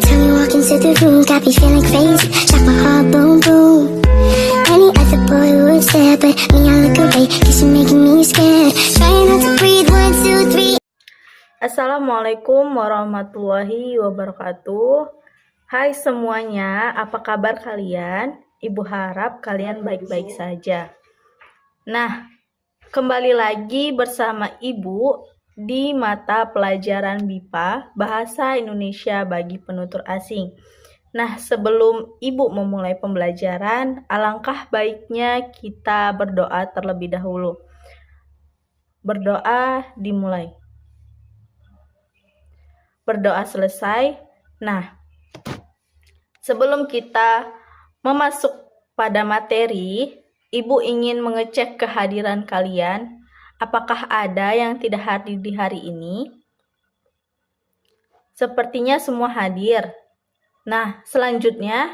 time you walk into the room, got me feeling crazy, shot my heart boom boom. Any other boy would stare, but me I look away, cause you're making me scared. Trying not to breathe, 1, 2, 3. Assalamualaikum warahmatullahi wabarakatuh. Hai semuanya, apa kabar kalian? Ibu harap kalian baik-baik saja. Nah, kembali lagi bersama Ibu di mata pelajaran BIPA, Bahasa Indonesia bagi Penutur Asing. Nah, sebelum Ibu memulai pembelajaran, alangkah baiknya kita berdoa terlebih dahulu. Berdoa dimulai. Berdoa selesai. Nah, sebelum kita memasuk pada materi, Ibu ingin mengecek kehadiran kalian. Apakah ada yang tidak hadir di hari ini? Sepertinya semua hadir. Nah, selanjutnya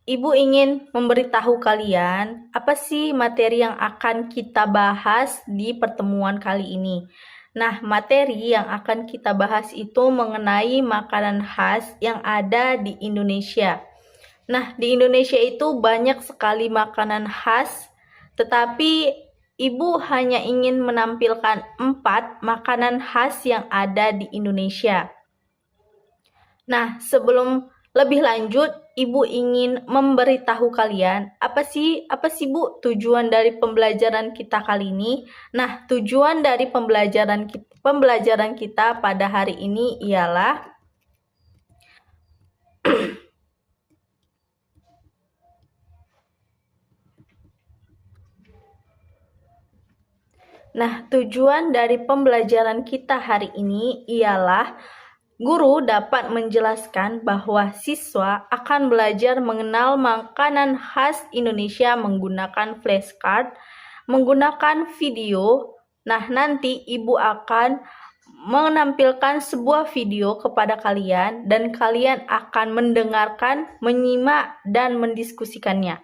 Ibu ingin memberitahu kalian apa sih materi yang akan kita bahas di pertemuan kali ini. Nah, materi yang akan kita bahas itu mengenai makanan khas yang ada di Indonesia. Nah, di Indonesia itu banyak sekali makanan khas, tetapi Ibu hanya ingin menampilkan 4 makanan khas yang ada di Indonesia. Nah, sebelum lebih lanjut, Ibu ingin memberitahu kalian apa sih Bu tujuan dari pembelajaran kita kali ini? Nah, tujuan dari pembelajaran kita pada hari ini ialah Nah, tujuan dari pembelajaran kita hari ini ialah guru dapat menjelaskan bahwa siswa akan belajar mengenal makanan khas Indonesia menggunakan flashcard, menggunakan video. Nah, nanti Ibu akan menampilkan sebuah video kepada kalian dan kalian akan mendengarkan, menyimak, dan mendiskusikannya.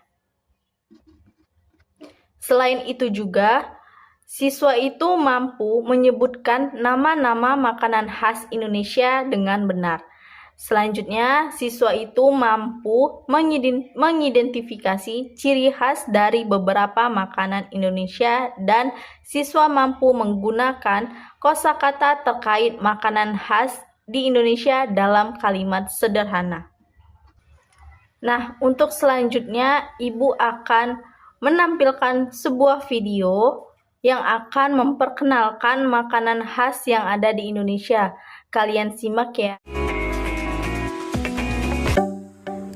Selain itu juga, siswa itu mampu menyebutkan nama-nama makanan khas Indonesia dengan benar. Selanjutnya, siswa itu mampu mengidentifikasi ciri khas dari beberapa makanan Indonesia dan siswa mampu menggunakan kosakata terkait makanan khas di Indonesia dalam kalimat sederhana. Nah, untuk selanjutnya Ibu akan menampilkan sebuah video yang akan memperkenalkan makanan khas yang ada di Indonesia. Kalian simak ya.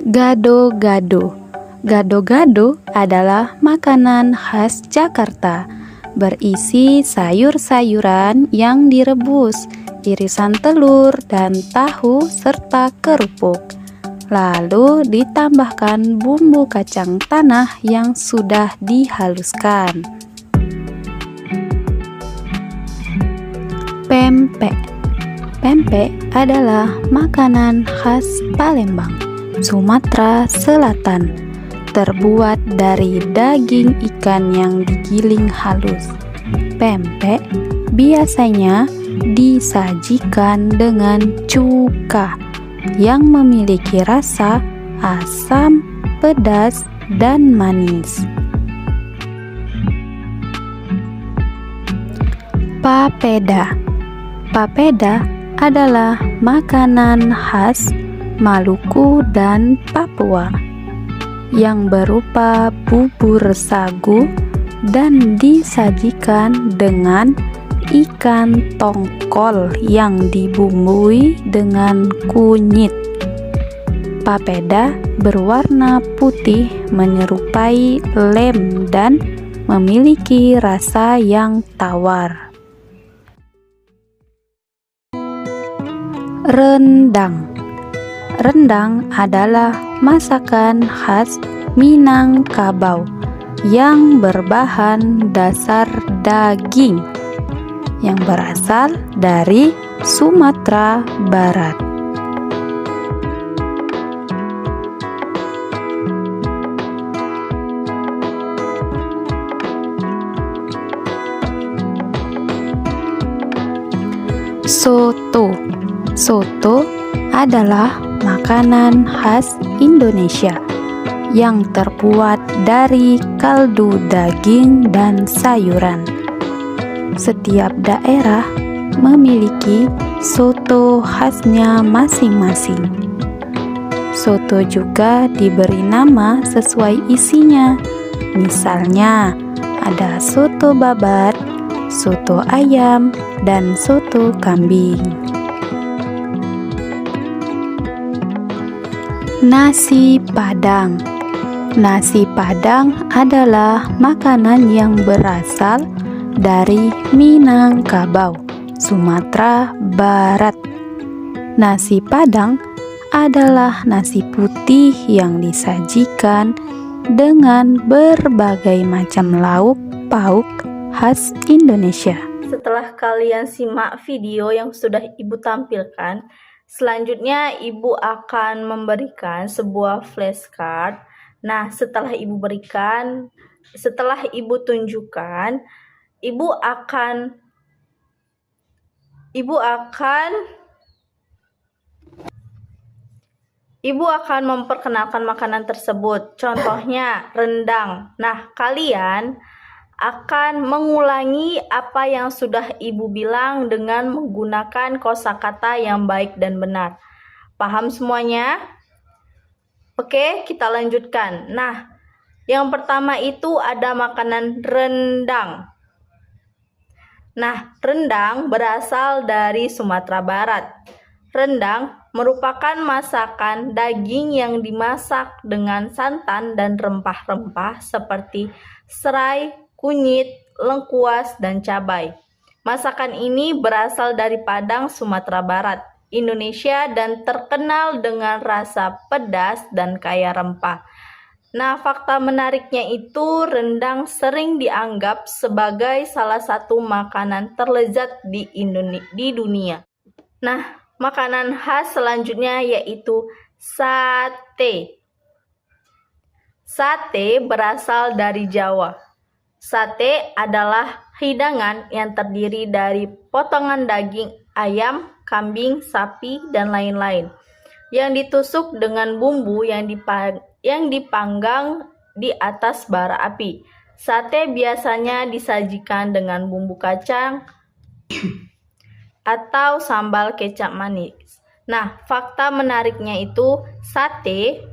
Gado-gado. Gado-gado adalah makanan khas Jakarta, berisi sayur-sayuran yang direbus, irisan telur dan tahu serta kerupuk. Lalu ditambahkan bumbu kacang tanah yang sudah dihaluskan. Pempek. Pempek adalah makanan khas Palembang, Sumatera Selatan, terbuat dari daging ikan yang digiling halus. Pempek biasanya disajikan dengan cuka yang memiliki rasa asam, pedas, dan manis. Papeda. Papeda adalah makanan khas Maluku dan Papua yang berupa bubur sagu dan disajikan dengan ikan tongkol yang dibumbui dengan kunyit. Papeda berwarna putih menyerupai lem dan memiliki rasa yang tawar. Rendang. Rendang adalah masakan khas Minangkabau yang berbahan dasar daging yang berasal dari Sumatera Barat. Soto. Soto adalah makanan khas Indonesia yang terbuat dari kaldu daging dan sayuran. Setiap daerah memiliki soto khasnya masing-masing. Soto juga diberi nama sesuai isinya. Misalnya, ada soto babat, soto ayam, dan soto kambing. Nasi Padang. Nasi Padang adalah makanan yang berasal dari Minangkabau, Sumatera Barat. Nasi Padang adalah nasi putih yang disajikan dengan berbagai macam lauk pauk khas Indonesia. Setelah kalian simak video yang sudah Ibu tampilkan, selanjutnya Ibu akan memberikan sebuah flashcard. Nah, setelah Ibu tunjukkan, Ibu akan memperkenalkan makanan tersebut. Contohnya rendang. Nah, kalian akan mengulangi apa yang sudah Ibu bilang dengan menggunakan kosakata yang baik dan benar. Paham semuanya? Oke, kita lanjutkan. Nah, yang pertama itu ada makanan rendang. Nah, rendang berasal dari Sumatera Barat. Rendang merupakan masakan daging yang dimasak dengan santan dan rempah-rempah seperti serai, kunyit, lengkuas, dan cabai. Masakan ini berasal dari Padang, Sumatera Barat, Indonesia, dan terkenal dengan rasa pedas dan kaya rempah. Nah, fakta menariknya itu rendang sering dianggap sebagai salah satu makanan terlezat di dunia. Nah, makanan khas selanjutnya yaitu sate. Sate berasal dari Jawa. Sate adalah hidangan yang terdiri dari potongan daging ayam, kambing, sapi, dan lain-lain yang ditusuk dengan bumbu yang dipanggang di atas bara api. Sate biasanya disajikan dengan bumbu kacang atau sambal kecap manis. Nah, fakta menariknya itu sate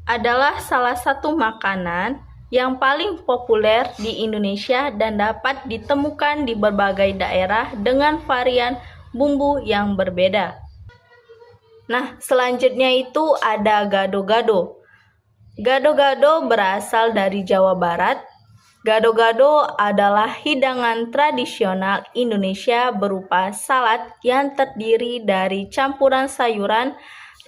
adalah salah satu makanan yang paling populer di Indonesia dan dapat ditemukan di berbagai daerah dengan varian bumbu yang berbeda. Nah, selanjutnya itu ada gado-gado. Gado-gado berasal dari Jawa Barat. Gado-gado adalah hidangan tradisional Indonesia berupa salad yang terdiri dari campuran sayuran,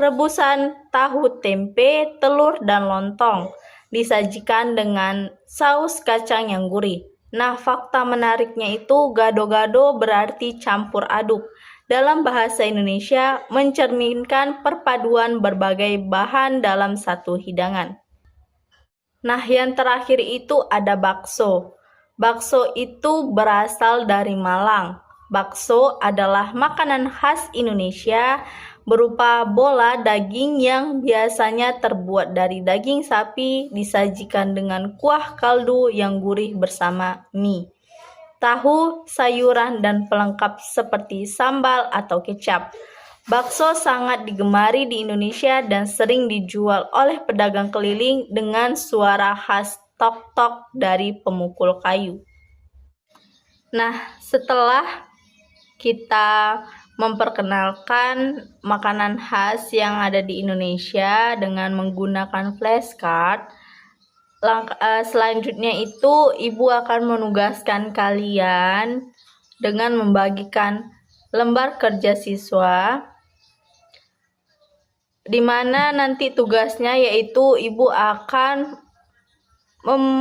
rebusan, tahu, tempe, telur, dan lontong. Disajikan dengan saus kacang yang gurih. Nah, fakta menariknya itu gado-gado berarti campur aduk. Dalam bahasa Indonesia, mencerminkan perpaduan berbagai bahan dalam satu hidangan. Nah, yang terakhir itu ada bakso. Bakso itu berasal dari Malang. Bakso adalah makanan khas Indonesia berupa bola daging yang biasanya terbuat dari daging sapi, disajikan dengan kuah kaldu yang gurih bersama mie, tahu, sayuran, dan pelengkap seperti sambal atau kecap. Bakso sangat digemari di Indonesia dan sering dijual oleh pedagang keliling dengan suara khas tok-tok dari pemukul kayu. Nah, setelah kita memperkenalkan makanan khas yang ada di Indonesia dengan menggunakan flashcard, selanjutnya itu Ibu akan menugaskan kalian dengan membagikan lembar kerja siswa, di mana nanti tugasnya yaitu Ibu akan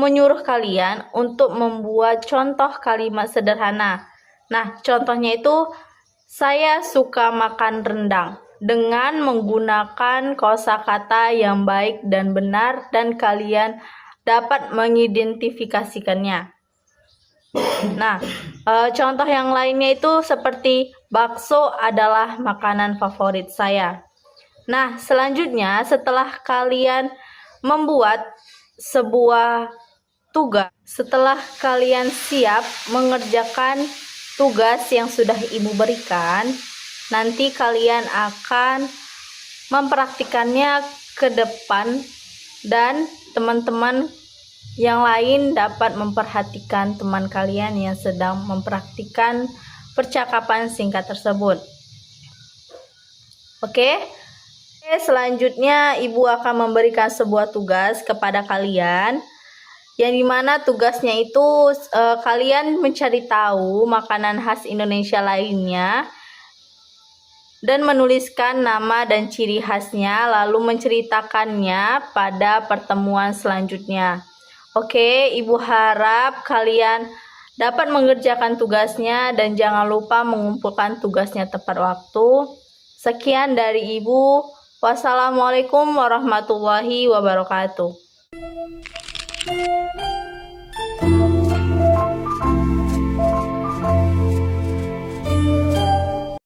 menyuruh kalian untuk membuat contoh kalimat sederhana. Nah, contohnya itu, saya suka makan rendang, dengan menggunakan kosakata yang baik dan benar dan kalian dapat mengidentifikasikannya. Nah, contoh yang lainnya itu seperti bakso adalah makanan favorit saya. Nah, selanjutnya setelah kalian membuat sebuah tugas, setelah kalian siap mengerjakan tugas yang sudah ibu berikan, nanti kalian akan mempraktikannya ke depan dan teman-teman yang lain dapat memperhatikan teman kalian yang sedang mempraktikkan percakapan singkat tersebut. Oke, selanjutnya ibu akan memberikan sebuah tugas kepada kalian, yang dimana tugasnya itu kalian mencari tahu makanan khas Indonesia lainnya dan menuliskan nama dan ciri khasnya, lalu menceritakannya pada pertemuan selanjutnya. Oke, ibu harap kalian dapat mengerjakan tugasnya dan jangan lupa mengumpulkan tugasnya tepat waktu. Sekian dari ibu. Wassalamualaikum warahmatullahi wabarakatuh.